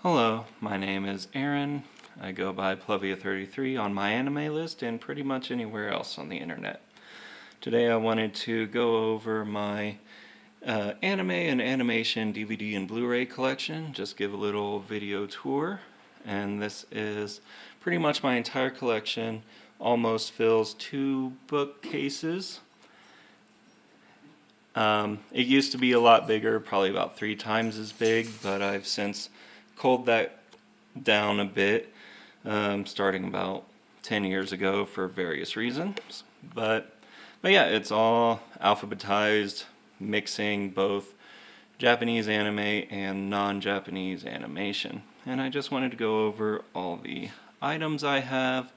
Hello, my name is Aaron. I go by Pluvia33 on my anime list and pretty much anywhere else on the internet. Today I wanted to go over my anime and animation DVD and Blu-ray collection, just give a little video tour. And this is pretty much my entire collection, almost fills 2 bookcases. It used to be a lot bigger, probably about 3 times as big, but I've since culled that down a bit, starting about 10 years ago for various reasons. But yeah, it's all alphabetized, mixing both Japanese anime and non-Japanese animation. And I just wanted to go over all the items I have,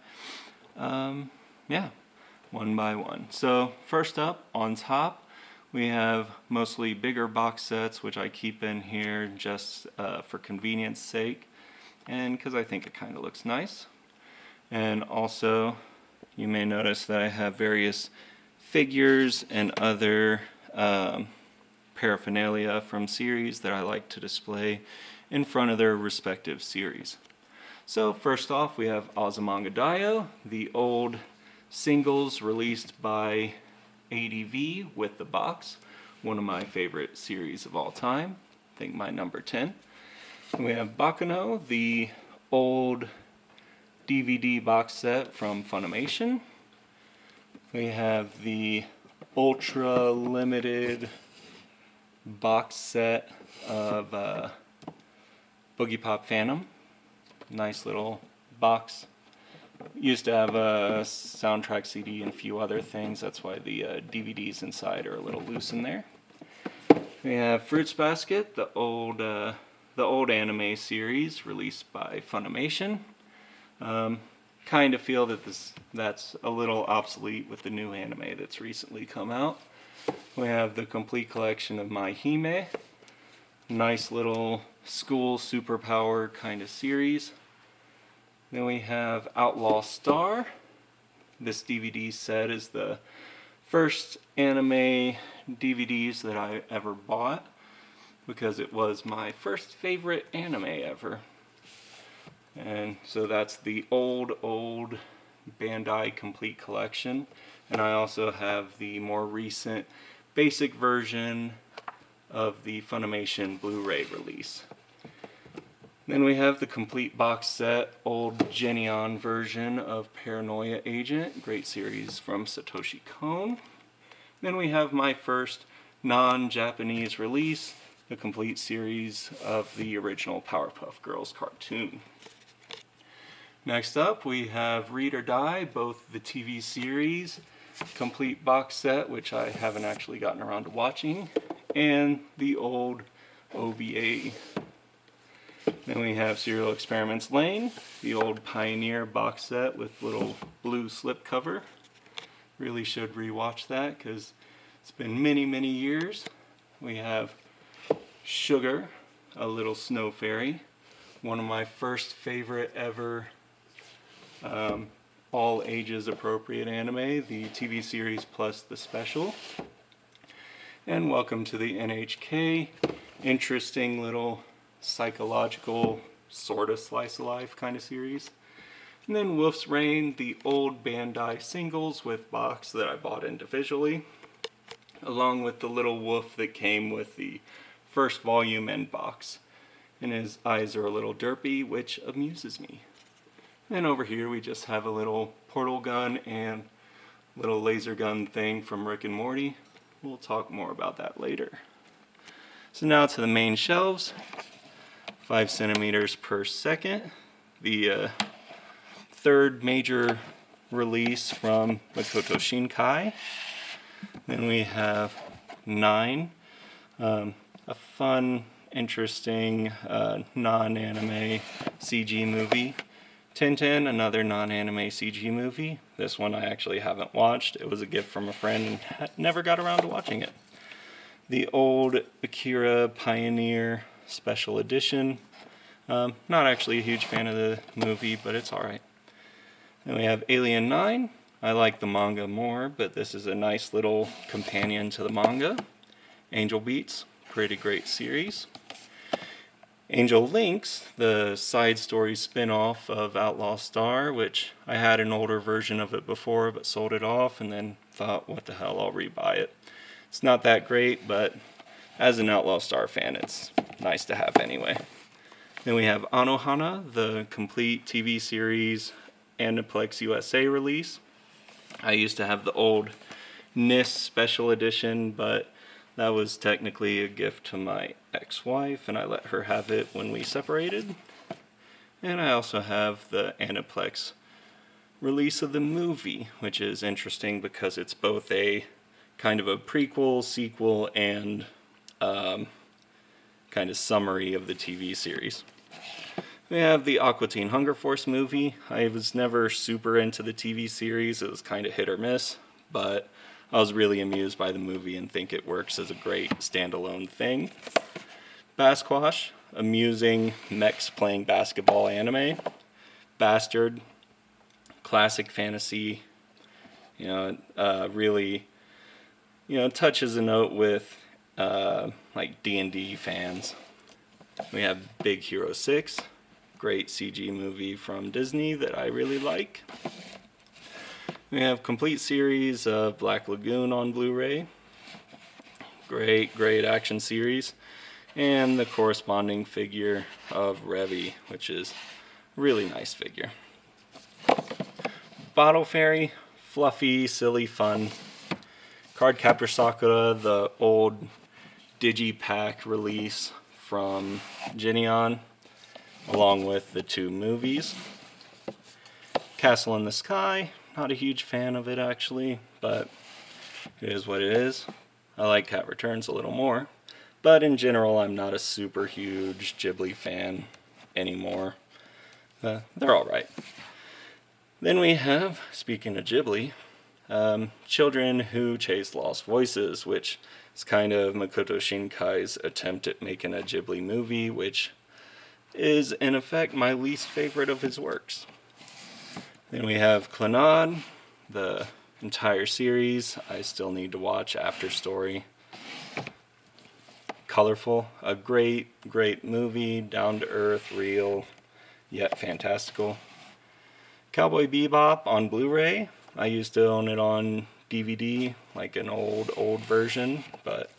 one by one. So first up, on top, we have mostly bigger box sets, which I keep in here just for convenience sake, and because I think it kind of looks nice. And also, you may notice that I have various figures and other paraphernalia from series that I like to display in front of their respective series. So first off, we have Monogatari, the old singles released by ADV with the box, one of my favorite series of all time, I think my number 10. And we have Bakuno, the old DVD box set from Funimation. We have the ultra limited box set of Boogie Pop Phantom, nice little box. Used to have a soundtrack CD and a few other things. That's why the DVDs inside are a little loose in there. We have Fruits Basket, the old anime series released by Funimation. Kind of feel that that's a little obsolete with the new anime that's recently come out. We have the complete collection of My Hime, nice little school superpower kind of series. Then we have Outlaw Star. This DVD set is the first anime DVDs that I ever bought because it was my first favorite anime ever. And so that's the old Bandai complete collection. And I also have the more recent basic version of the Funimation Blu-ray release. Then we have the complete box set, old Geneon version of Paranoia Agent, great series from Satoshi Kon. Then we have my first non-Japanese release, the complete series of the original Powerpuff Girls cartoon. Next up we have Read or Die, both the TV series, complete box set, which I haven't actually gotten around to watching, and the old OVA. Then we have Serial Experiments Lane, the old Pioneer box set with little blue slipcover. Really should rewatch that because it's been many years. We have Sugar, a little snow fairy, one of my first favorite ever all ages appropriate anime, the TV series plus the special. And Welcome to the NHK, interesting little psychological sort of slice of life kind of series. And then Wolf's Rain, the old Bandai singles with box that I bought individually, along with the little wolf that came with the first volume and box. And his eyes are a little derpy, which amuses me. And over here we just have a little portal gun and little laser gun thing from Rick and Morty. We'll talk more about that later. So now to the main shelves. 5 centimeters per second, the third major release from Makoto Shinkai. Then we have 9, a fun, interesting non-anime CG movie. Tintin, another non-anime CG movie. This one I actually haven't watched. It was a gift from a friend and never got around to watching it. The old Akira Pioneer Special Edition. Not actually a huge fan of the movie, but it's alright. Then we have Alien 9. I like the manga more, but this is a nice little companion to the manga. Angel Beats, pretty great series. Angel Links, the side story spin-off of Outlaw Star, which I had an older version of it before but sold it off and then thought, what the hell, I'll rebuy it. It's not that great, but as an Outlaw Star fan, it's nice to have anyway. Then we have Anohana, the complete TV series Aniplex USA release. I used to have the old NIS special edition, but that was technically a gift to my ex-wife, and I let her have it when we separated. And I also have the Aniplex release of the movie, which is interesting because it's both a kind of a prequel, sequel, and kind of summary of the TV series. We have the Aqua Teen Hunger Force movie. I was never super into the TV series. It was kind of hit or miss, but I was really amused by the movie and think it works as a great standalone thing. Basquash, amusing mechs playing basketball anime. Bastard, classic fantasy, really, touches a note with like D&D fans. We have Big Hero 6, great CG movie from Disney that I really like. We have complete series of Black Lagoon on Blu-ray. Great action series. And the corresponding figure of Revy, which is a really nice figure. Bottle Fairy, fluffy, silly fun. Cardcaptor Sakura, the old Digipack release from Geneon, along with the 2 movies. Castle in the Sky, not a huge fan of it actually, but it is what it is. I like Cat Returns a little more, but in general I'm not a super huge Ghibli fan anymore. They're alright. Then we have, speaking of Ghibli, Children Who Chase Lost Voices, which is kind of Makoto Shinkai's attempt at making a Ghibli movie, which is in effect my least favorite of his works. Then we have Clannad, the entire series. I still need to watch After Story. Colorful, a great movie, down to earth, real, yet fantastical. Cowboy Bebop on Blu-ray. I used to own it on DVD, like an old version, but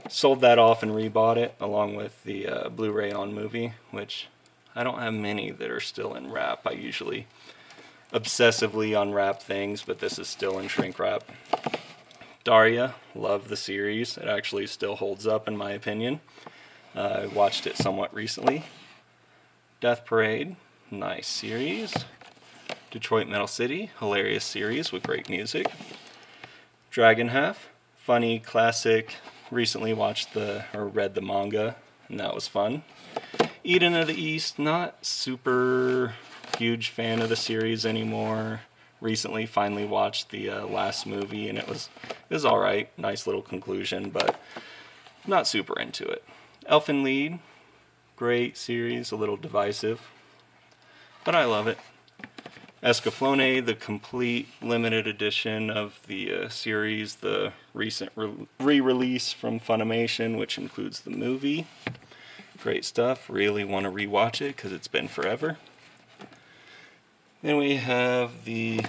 sold that off and rebought it along with the Blu-ray on movie, which I don't have many that are still in wrap. I usually obsessively unwrap things, but this is still in shrink wrap. Daria, love the series. It actually still holds up in my opinion. I watched it somewhat recently. Death Parade, nice series. Detroit Metal City, hilarious series with great music. Dragon Half, funny, classic. Recently read the manga, and that was fun. Eden of the East, not super huge fan of the series anymore. Recently finally watched the last movie, and it was alright. Nice little conclusion, but not super into it. Elfen Lied, great series, a little divisive, but I love it. Escaflowne, the complete limited edition of the series, the recent re-release from Funimation, which includes the movie. Great stuff. Really want to rewatch it because it's been forever. Then we have the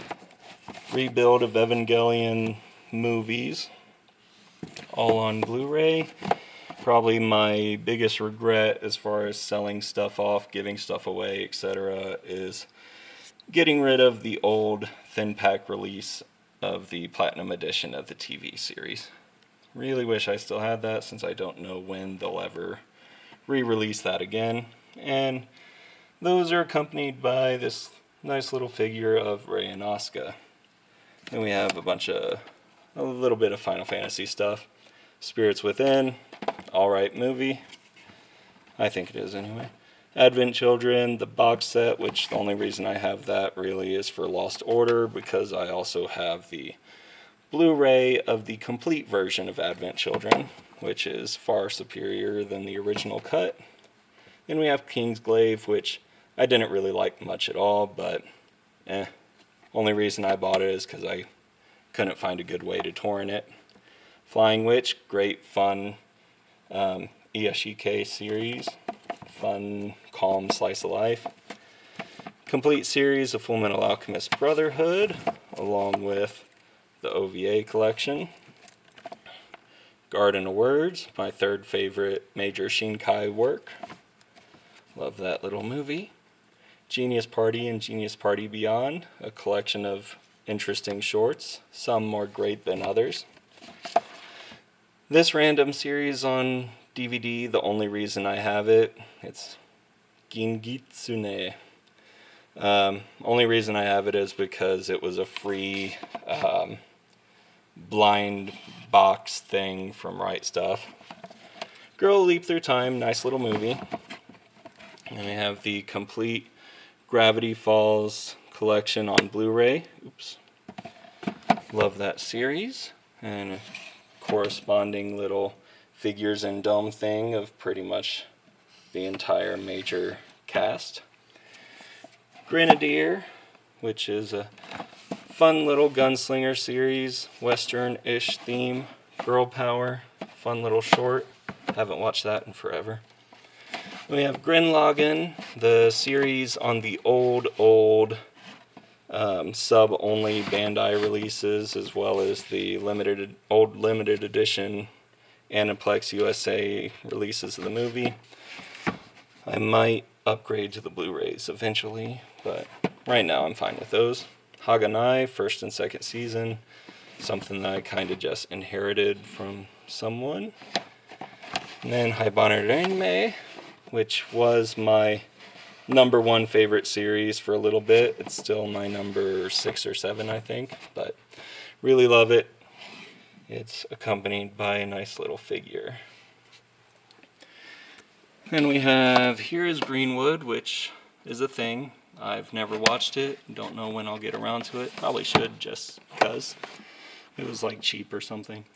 rebuild of Evangelion movies, all on Blu-ray. Probably my biggest regret as far as selling stuff off, giving stuff away, etc. is getting rid of the old thin pack release of the Platinum Edition of the TV series. Really wish I still had that, since I don't know when they'll ever re-release that again. And those are accompanied by this nice little figure of Rei and Asuka. Then we have a little bit of Final Fantasy stuff. Spirits Within, alright movie. I think it is anyway. Advent Children, the box set, which the only reason I have that really is for Lost Order, because I also have the Blu-ray of the complete version of Advent Children, which is far superior than the original cut. Then we have Kingsglaive, which I didn't really like much at all, but only reason I bought it is because I couldn't find a good way to torrent it. Flying Witch, great fun Iyashike series. fun, calm slice of life. Complete series of Full Metal Alchemist Brotherhood, along with the OVA collection. Garden of Words, my third favorite major Shinkai work. Love that little movie. Genius Party and Genius Party Beyond, a collection of interesting shorts, some more great than others. This random series on DVD, the only reason I have it, it's Gingitsune. Only reason I have it is because it was a free blind box thing from Right Stuff. Girl Leap Through Time, nice little movie. And we have the complete Gravity Falls collection on Blu-ray. Oops. Love that series. And a corresponding little figures and dome thing of pretty much the entire major cast. Grenadier, which is a fun little gunslinger series, western-ish theme, girl power, fun little short. Haven't watched that in forever. We have Grenlagen, the series on the old sub-only Bandai releases, as well as the limited edition Aniplex USA releases of the movie. I might upgrade to the Blu-rays eventually, but right now I'm fine with those. Haganai, first and second season, something that I kind of just inherited from someone. And then Haibannereme, which was my number one favorite series for a little bit. It's still my number 6 or 7, I think, but really love it. It's accompanied by a nice little figure. Then we have Here is Greenwood, which is a thing. I've never watched it. Don't know when I'll get around to it. Probably should, just because it was like cheap or something.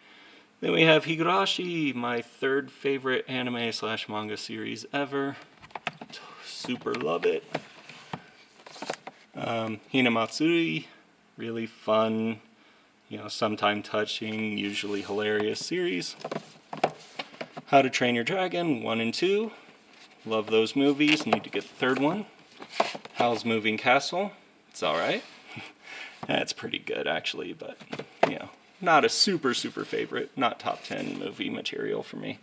Then we have Higurashi, my third favorite anime/manga series ever. Super love it. Hinamatsuri, really fun, sometime touching, usually hilarious series. How to Train Your Dragon 1 and 2. Love those movies. Need to get the third one. Howl's Moving Castle. It's alright. That's pretty good actually, but not a super favorite. Not top 10 movie material for me.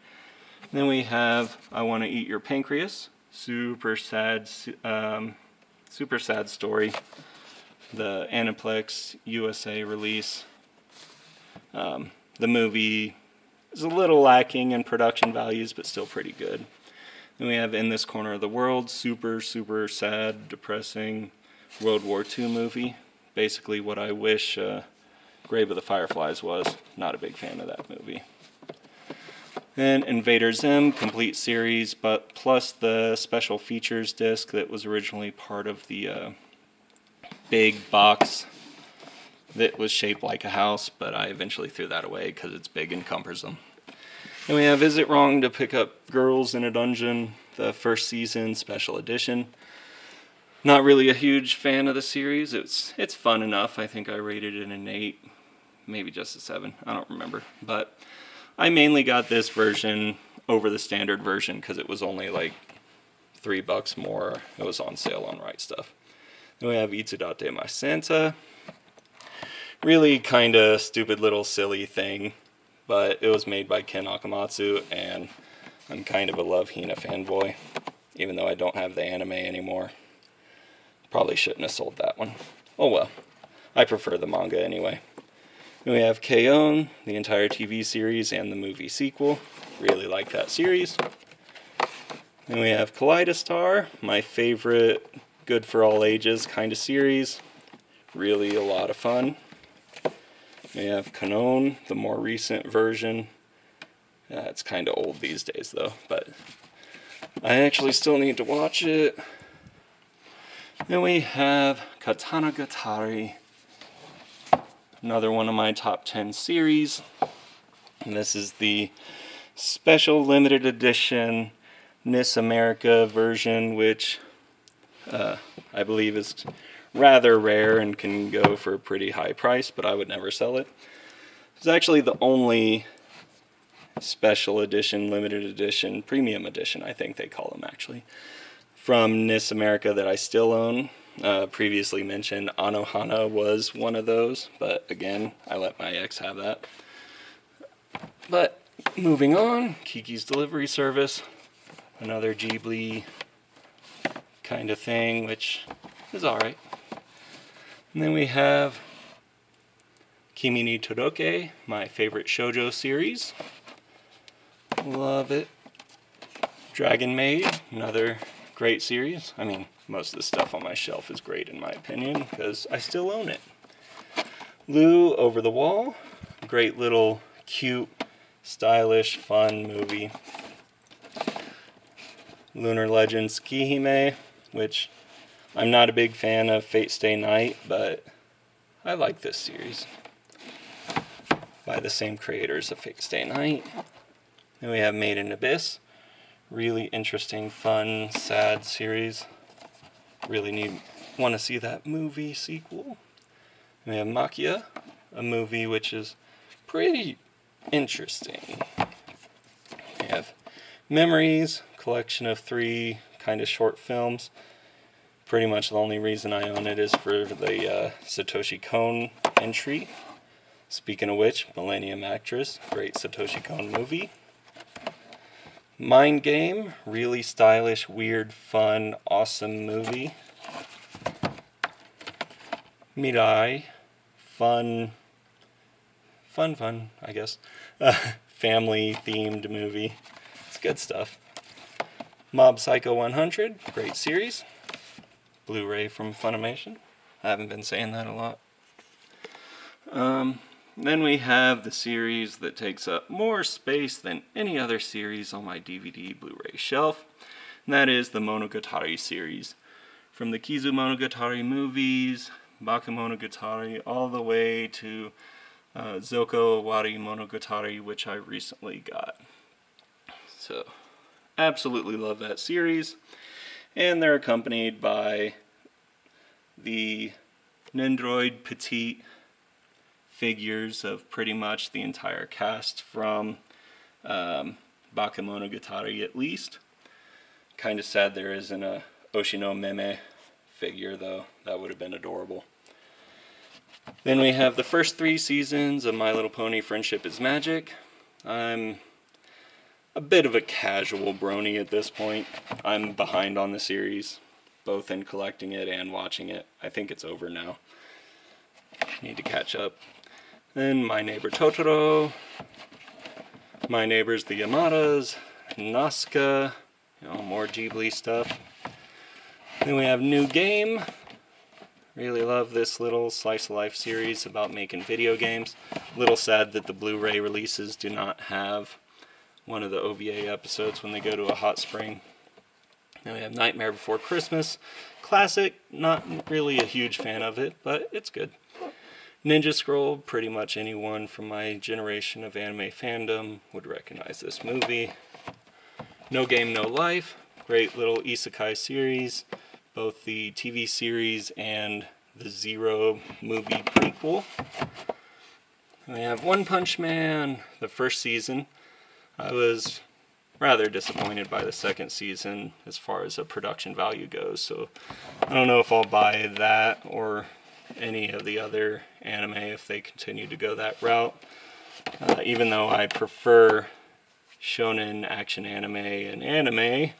Then we have I Want to Eat Your Pancreas. Super sad story. The Aniplex USA release. The movie is a little lacking in production values, but still pretty good. Then we have In This Corner of the World, super sad, depressing World War II movie. Basically what I wish Grave of the Fireflies was. Not a big fan of that movie. Then Invader Zim, complete series, but plus the special features disc that was originally part of the big box that was shaped like a house, but I eventually threw that away because it's big and cumbersome. Then we have Is It Wrong to Pick Up Girls in a Dungeon, the first season special edition. Not really a huge fan of the series. It's fun enough. I think I rated it an 8, maybe just a 7. I don't remember. But I mainly got this version over the standard version because it was only like $3 more. It was on sale on Right Stuff. Then we have Itsudate My Santa. Really kind of stupid little silly thing, but it was made by Ken Akamatsu, and I'm kind of a Love Hina fanboy, even though I don't have the anime anymore. Probably shouldn't have sold that one. Oh well, I prefer the manga anyway. Then we have K-On!, the entire TV series and the movie sequel. Really like that series. Then we have Kaleidostar, my favorite good for all ages kind of series. Really a lot of fun. We have Kanon, the more recent version. It's kind of old these days though, but I actually still need to watch it. Then we have Katanagatari, another one of my top 10 series. And this is the special limited edition Nis America version, which I believe is rather rare and can go for a pretty high price, but I would never sell it. It's actually the only special edition, limited edition, premium edition, I think they call them actually, from NIS America that I still own. Previously mentioned Anohana was one of those, but again, I let my ex have that. But moving on, Kiki's Delivery Service, another Ghibli kind of thing, which is alright. And then we have Kimi ni Todoke, my favorite shoujo series. Love it. Dragon Maid, another great series. I mean, most of the stuff on my shelf is great in my opinion, because I still own it. Lou Over the Wall, great little, cute, stylish, fun movie. Lunar Legends Kihime, which I'm not a big fan of Fate Stay Night, but I like this series. By the same creators of Fate Stay Night. Then we have Made in Abyss. Really interesting, fun, sad series. Really want to see that movie sequel. And we have Makia, a movie which is pretty interesting. We have Memories, collection of 3 kind of short films. Pretty much the only reason I own it is for the Satoshi Kon entry. Speaking of which, Millennium Actress, great Satoshi Kon movie. Mind Game, really stylish, weird, fun, awesome movie. Mirai, fun, I guess. Family-themed movie. It's good stuff. Mob Psycho 100, great series. Blu-ray from Funimation. I haven't been saying that a lot. Then we have the series that takes up more space than any other series on my DVD Blu-ray shelf, and that is the Monogatari series. From the Kizu Monogatari movies, Bakemonogatari, all the way to Zoko Owari Monogatari, which I recently got. So, absolutely love that series, and they're accompanied by the Nendroid Petite figures of pretty much the entire cast from Bakemonogatari at least. Kind of sad there isn't a Oshino Meme figure though, that would have been adorable. Then we have the first 3 seasons of My Little Pony Friendship is Magic. I'm a bit of a casual brony at this point. I'm behind on the series, both in collecting it and watching it. I think it's over now. Need to catch up. Then My Neighbor Totoro, My Neighbors the Yamadas, Nazca, more Ghibli stuff. Then we have New Game. Really love this little slice of life series about making video games. A little sad that the Blu-ray releases do not have one of the OVA episodes when they go to a hot spring. Then we have Nightmare Before Christmas. Classic, not really a huge fan of it, but it's good. Ninja Scroll, pretty much anyone from my generation of anime fandom would recognize this movie. No Game, No Life, great little isekai series, both the TV series and the Zero movie prequel. And we have One Punch Man, the first season. I was rather disappointed by the second season as far as a production value goes, so I don't know if I'll buy that or any of the other anime if they continue to go that route. Even though I prefer shonen action anime and anime,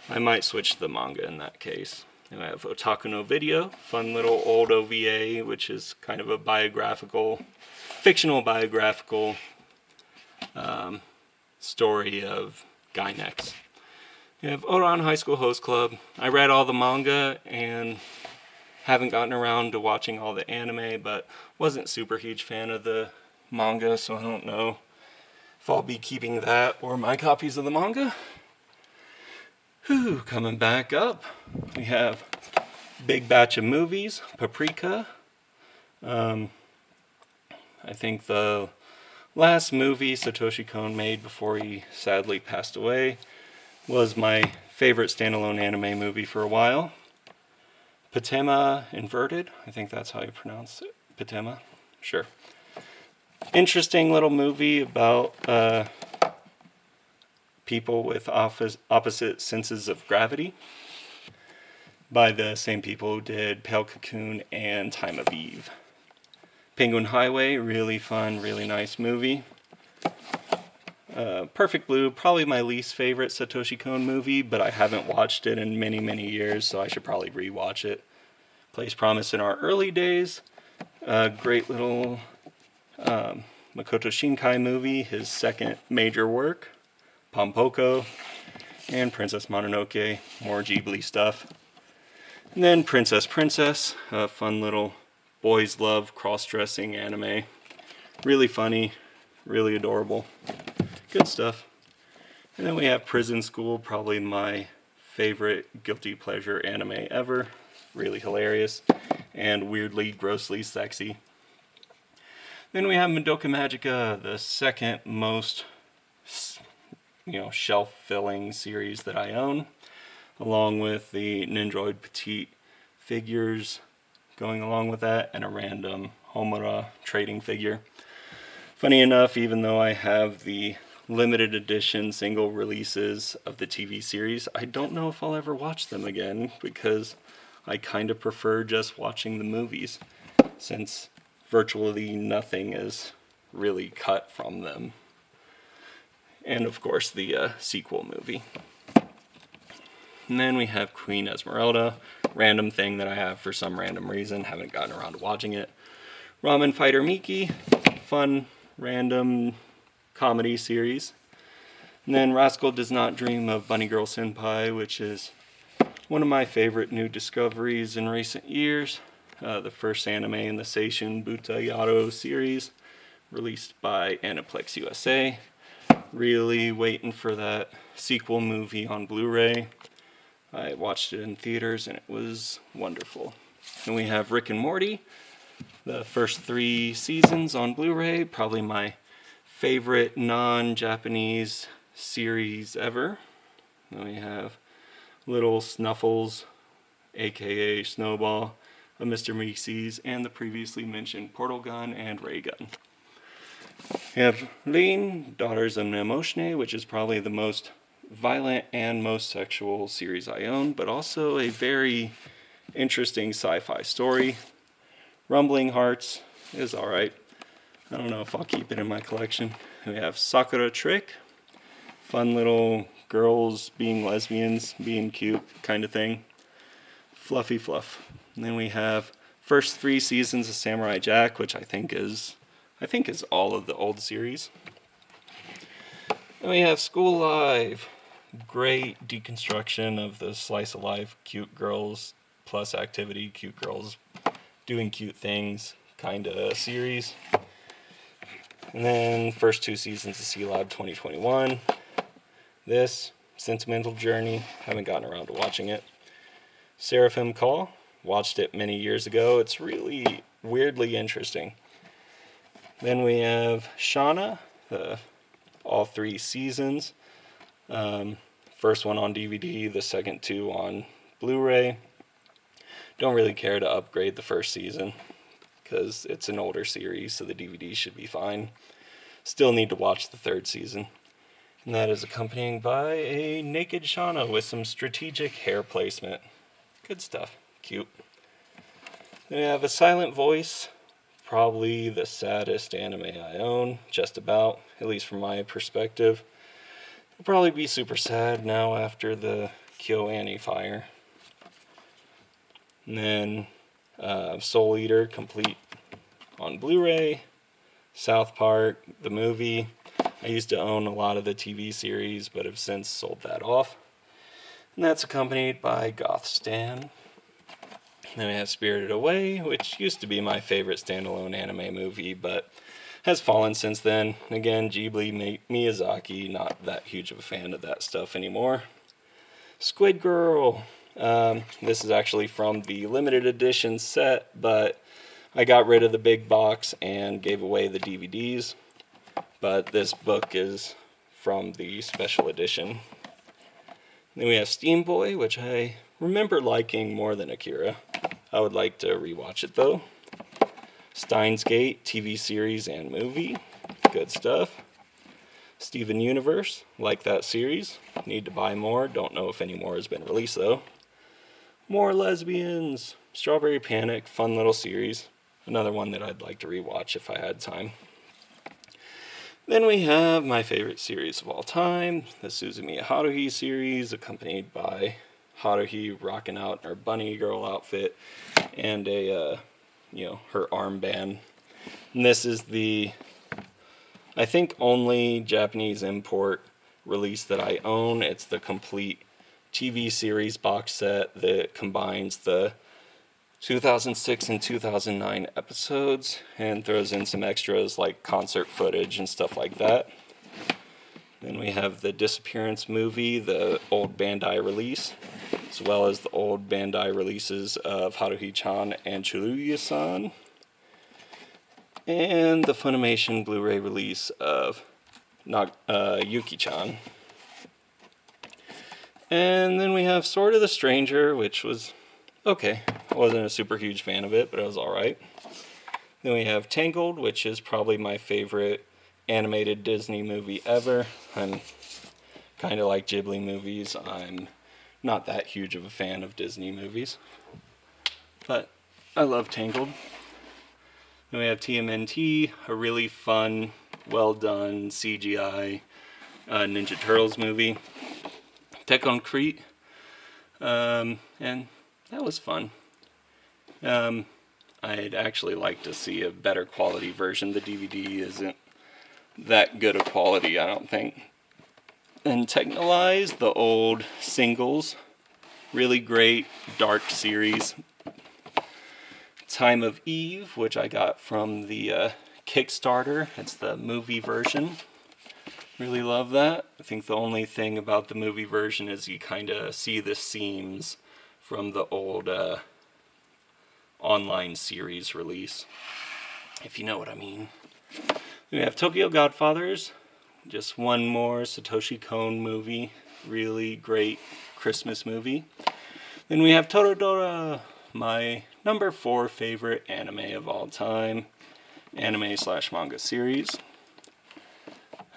I might switch to the manga in that case. And I have Otaku no Video, fun little old OVA, which is kind of a fictional biographical story of Gainax. You have Oran High School Host Club. I read all the manga and haven't gotten around to watching all the anime, but wasn't super huge fan of the manga, so I don't know if I'll be keeping that or my copies of the manga. Coming back up, we have Big Batch of Movies, Paprika. I think the last movie Satoshi Kon made before he sadly passed away was my favorite standalone anime movie for a while. Patema Inverted, I think that's how you pronounce it. Patema? Sure. Interesting little movie about people with opposite senses of gravity by the same people who did Pale Cocoon and Time of Eve. Penguin Highway, really fun, really nice movie. Perfect Blue, probably my least favorite Satoshi Kon movie, but I haven't watched it in many, many years, so I should probably rewatch it. Place Promise in Our Early Days, a great little Makoto Shinkai movie, his second major work. Pompoko, and Princess Mononoke, more Ghibli stuff. And then Princess, a fun little boys love cross-dressing anime. Really funny, really adorable. Good stuff. And then we have Prison School, probably my favorite guilty pleasure anime ever. Really hilarious and weirdly, grossly sexy. Then we have Madoka Magica, the second most shelf-filling series that I own, along with the Nindroid Petite figures going along with that, and a random Homura trading figure. Funny enough, even though I have the limited edition single releases of the TV series, I don't know if I'll ever watch them again, because I kind of prefer just watching the movies, since virtually nothing is really cut from them. And of course the sequel movie. And then we have Queen Esmeralda, random thing that I have for some random reason, haven't gotten around to watching it. Ramen Fighter Miki, fun, random comedy series. And then Rascal Does Not Dream of Bunny Girl Senpai, which is one of my favorite new discoveries in recent years. The first anime in the Seishun Buta Yaro series, released by Aniplex USA. Really waiting for that sequel movie on Blu-ray. I watched it in theaters and it was wonderful. And we have Rick and Morty, the first 3 seasons on Blu-ray, probably my favorite non-Japanese series ever. Then we have Little Snuffles, aka Snowball, of Mr. Meeseeks, and the previously mentioned Portal Gun and Ray Gun. We have Lean, Daughters of Nemoshne, which is probably the most violent and most sexual series I own, but also a very interesting sci-fi story. Rumbling Hearts is alright. I don't know if I'll keep it in my collection. We have Sakura Trick, fun little girls being lesbians, being cute kind of thing. Fluffy fluff. And then we have first 3 seasons of Samurai Jack, which I think is all of the old series. And we have School Live, great deconstruction of the slice of life, cute girls plus activity, cute girls doing cute things kind of series. And then first 2 seasons of C-Lab 2021. This, Sentimental Journey, haven't gotten around to watching it. Seraphim Call, watched it many years ago. It's really weirdly interesting. Then we have Shauna, all 3 seasons. First one on DVD, the second 2 on Blu-ray. Don't really care to upgrade the first season because it's an older series, so the DVD should be fine. Still need to watch the 3rd season. And that is accompanied by a naked Shauna with some strategic hair placement. Good stuff. Cute. Then we have A Silent Voice. Probably the saddest anime I own, just about, at least from my perspective. It'll probably be super sad now after the KyoAni fire. And then Soul Eater, complete on Blu-ray. South Park, the movie. I used to own a lot of the TV series, but have since sold that off. And that's accompanied by Goth Stan. Then we have Spirited Away, which used to be my favorite standalone anime movie, but has fallen since then. Again, Ghibli, Miyazaki, not that huge of a fan of that stuff anymore. Squid Girl. This is actually from the limited edition set, but I got rid of the big box and gave away the DVDs. But this book is from the special edition. Then we have Steam Boy, which I remember liking more than Akira. I would like to rewatch it though. Steins Gate, TV series and movie. Good stuff. Steven Universe, like that series. Need to buy more. Don't know if any more has been released though. More Lesbians, Strawberry Panic, fun little series. Another one that I'd like to rewatch if I had time. Then we have my favorite series of all time, the Suzumiya Haruhi series, accompanied by Haruhi rocking out in her bunny girl outfit and her armband. And this is the, I think, only Japanese import release that I own. It's the complete TV series box set that combines the 2006 and 2009 episodes and throws in some extras like concert footage and stuff like that. Then we have the Disappearance movie, the old Bandai release, as well as the old Bandai releases of Haruhi-chan and Chiruya-san, and the Funimation Blu-ray release of Yuki-chan. And then we have Sword of the Stranger, which was okay. I wasn't a super huge fan of it, but it was alright. Then we have Tangled, which is probably my favorite animated Disney movie ever. I'm kind of like Ghibli movies. I'm not that huge of a fan of Disney movies, but I love Tangled. Then we have TMNT, a really fun, well done CGI Ninja Turtles movie. Tekken, and that was fun. I'd actually like to see a better quality version. The DVD isn't that good a quality, I don't think. And Technolize, the old singles, really great dark series. Time of Eve, which I got from the Kickstarter. It's the movie version. Really love that. I think the only thing about the movie version is you kind of see the seams from the old online series release, if you know what I mean. We have Tokyo Godfathers, just one more Satoshi Kon movie, really great Christmas movie. Then we have Toradora, my number 4 favorite anime of all time, anime/manga series.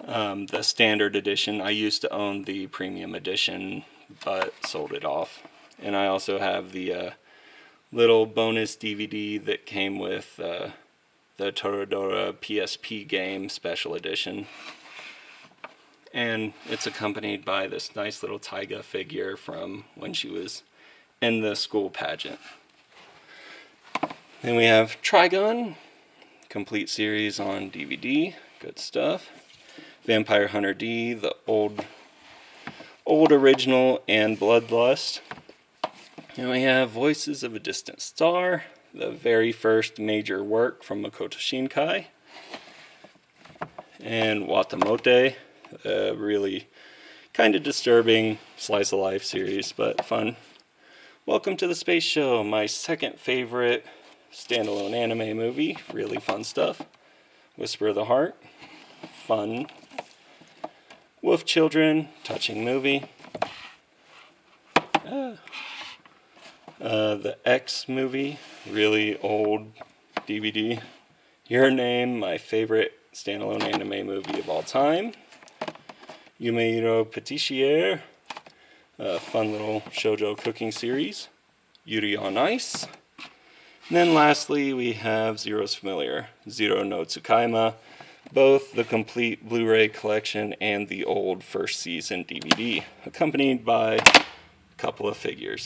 The standard edition. I used to own the premium edition, but sold it off. And I also have the little bonus DVD that came with the Toradora PSP game special edition. And it's accompanied by this nice little Taiga figure from when she was in the school pageant. Then we have Trigun, complete series on DVD, good stuff. Vampire Hunter D, the old original, and Bloodlust. And we have Voices of a Distant Star, the very first major work from Makoto Shinkai. And Watamote, a really kind of disturbing slice of life series, but fun. Welcome to the Space Show, my second favorite standalone anime movie. Really fun stuff. Whisper of the Heart, fun. Wolf Children, touching movie. The X movie, really old DVD. Your Name, my favorite standalone anime movie of all time. Yumeiro Patissiere, a fun little shoujo cooking series. Yuri on Ice. And then lastly, we have Zero's Familiar, Zero no Tsukaima, both the complete Blu-ray collection and the old first season DVD, accompanied by a couple of figures.